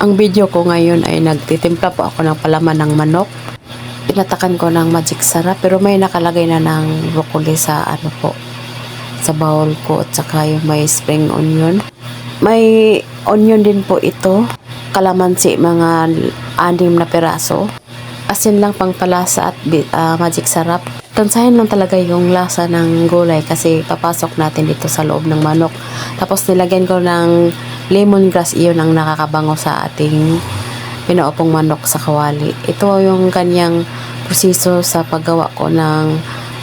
Ang video ko ngayon ay nagtitimpla po ako ng palaman ng manok. Pinatakan ko ng magic sarap pero may nakalagay na ng broccoli sa sa bowl ko at saka yung may spring onion. May onion din po ito. Kalamansi mga 6 na piraso. Asin lang pang palasa at magic sarap. Tansahin lang talaga yung lasa ng gulay kasi papasok natin dito sa loob ng manok. Tapos nilagyan ko ng lemongrass, iyon ang nakakabango sa ating pinaupong manok sa kawali. Ito yung kanyang proseso sa paggawa ko ng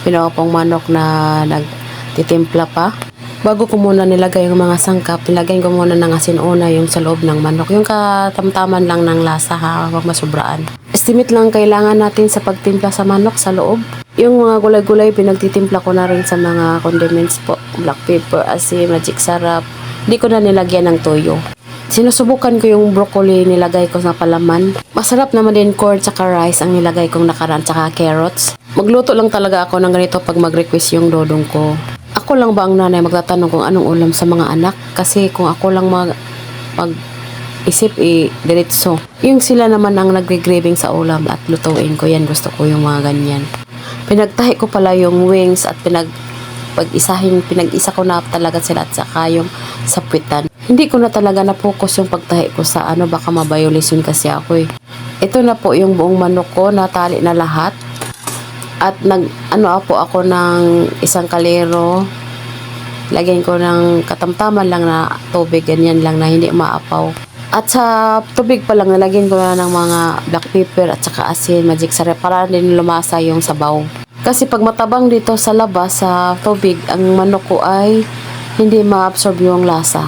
pinaupong manok na nagtitimpla pa. Bago ko muna nilagay yung mga sangkap, nilagyan ko muna ng asin una yung sa loob ng manok. Yung katamtaman lang ng lasa ha, huwag masubraan. Estimate lang kailangan natin sa pagtimpla sa manok sa loob. Yung mga gulay-gulay, pinagtitimpla ko na rin sa mga condiments po. Black pepper, asin, magic sarap. Hindi ko na nilagyan ng toyo. Sinusubukan ko yung broccoli nilagay ko sa palaman. Masarap naman din corn tsaka rice ang nilagay kong nakaraan tsaka carrots. Magluto lang talaga ako ng ganito pag mag-request yung dodong ko. Ako lang ba ang nanay magtatanong kung anong ulam sa mga anak? Kasi kung ako lang mag-isip, diretso. Yung sila naman ang nagre-graving sa ulam at lutuin ko yan. Gusto ko yung mga ganyan. Pinagtahi ko pala yung wings at pinag-isa ko na talaga sila at saka yung sapwitan. Hindi ko na talaga na-focus yung pagtahi ko sa baka ma-violation kasi ako eh. Ito na po yung buong manok ko, natali na lahat. At ako ng isang kalero. Lagyan ko ng katamtaman lang na tubig, ganyan lang na hindi maapaw. At sa tubig pa lang, nalagyan ko na ng mga black pepper at saka asin, magic sarap para din lumasa yung sabaw. Kasi pag matabang dito sa labas, sa tubig, ang manok ko ay hindi ma-absorb yung lasa.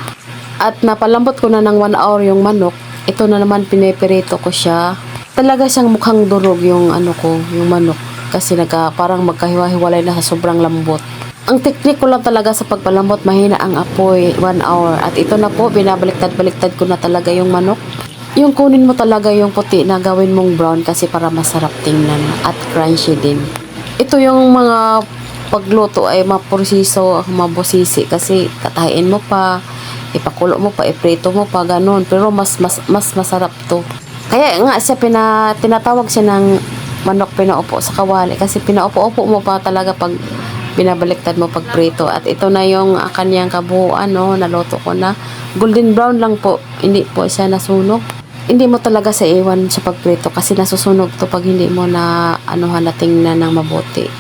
At napalambot ko na ng 1 hour yung manok. Ito na naman, pinipirito ko siya. Talaga siyang mukhang durog yung yung manok. Kasi parang magkahiwa-hiwalay na sa sobrang lambot. Ang teknik ko lang talaga sa pagpalambot, mahina ang apoy, 1 hour. At ito na po, binabaliktad-baliktad ko na talaga yung manok. Yung kunin mo talaga yung puti na gawin mong brown kasi para masarap tingnan at crunchy din. Ito yung mga pagluto ay maprosiso, mabusisi kasi tatahin mo pa, ipakulo mo pa, iprito mo pa, ganun. Pero mas masarap to. Kaya nga siya tinatawag siya ng manok pinaupo sa kawali kasi pinaupo-upo mo pa talaga pag binabaliktad mo pag prito. At ito na yung kanyang kabuuan, naluto ko na. Golden brown lang po, hindi po siya nasunog. Hindi mo talaga sa iwan sa pagprito kasi nasusunog to pag hindi mo na natingnan ng mabuti.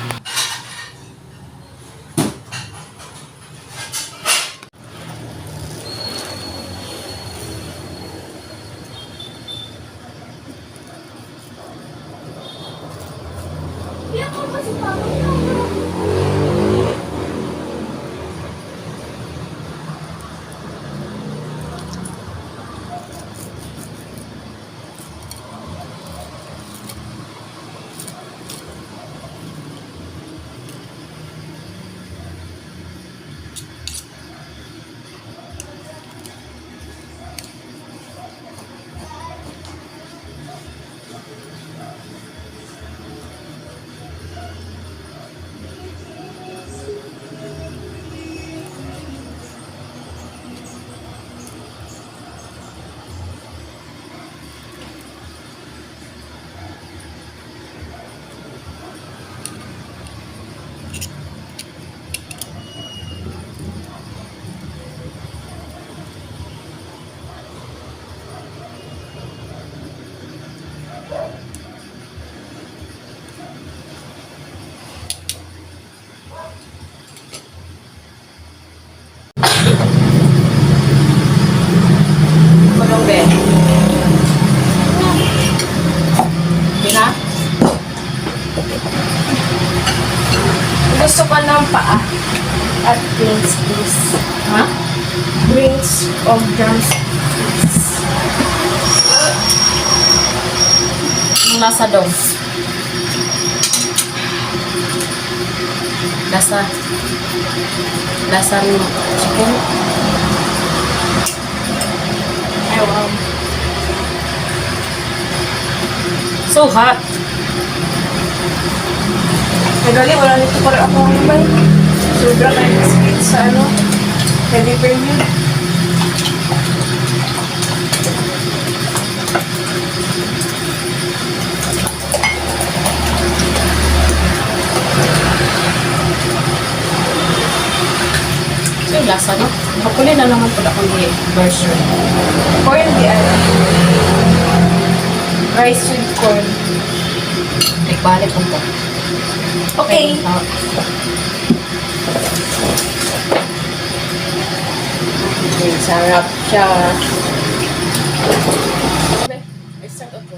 Gusto ko ng paa at greens, please. Ha? Greens of drumsticks. Ang lasa daw. Lasa ng chicken. Ay, wow. So hot. Madali, wala nito pa rin ako ang bay. Sobra kayo na sweet sa heavy premium. ano. Hapuli na naman pala kung di version. Corn di ano. Rice with corn. Nagbalik ko po. Okay. Okay, sarap siya. Start off po.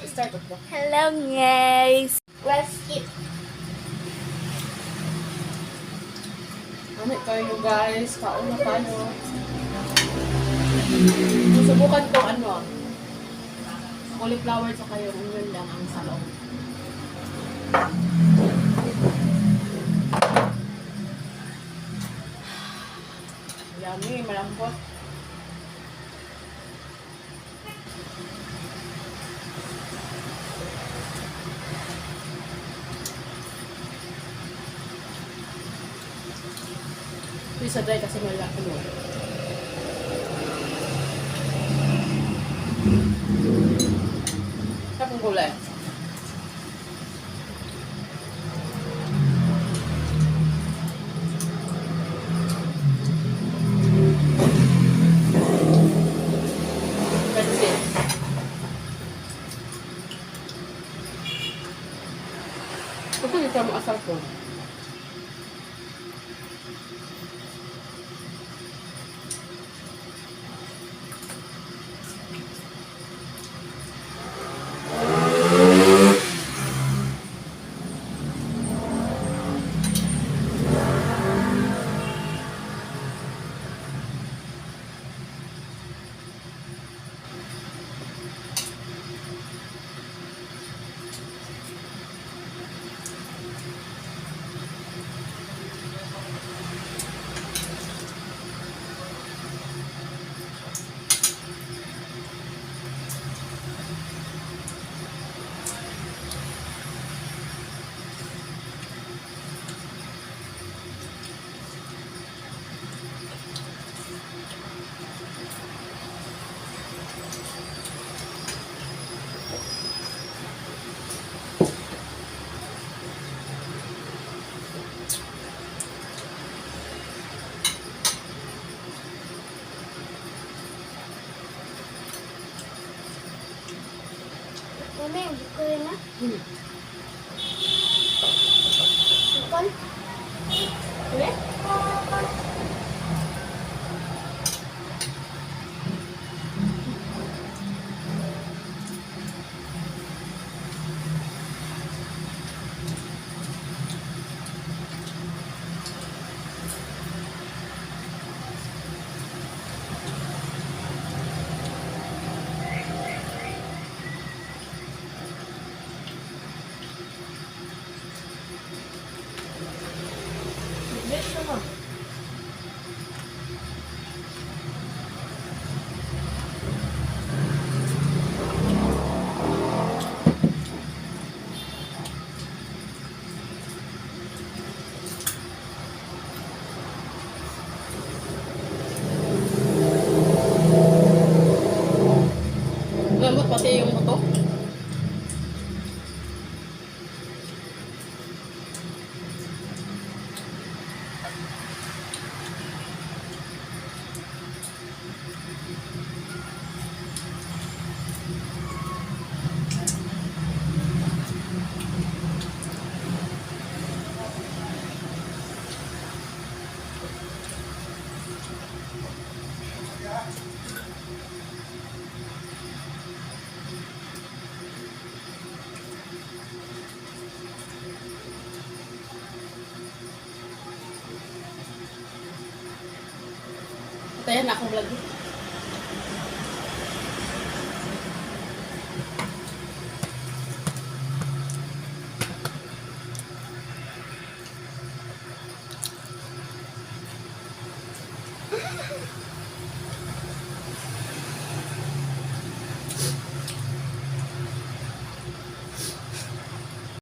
Start off po. Hello guys. Let's eat. Ano tayo guys? Kaon na tayo. Subukan ko ano. Cauliflower sa kayo. Onion lang ang salong. Yummy, malambot. Ito sa dry kasi malaki mo. Tapos gulay. Pansit. Ito yung tama asal ko. Mami, hindi ko rin na. Ikon? Uli? Beso mo. Lambot pati yung buto. Tayo na akong vlog.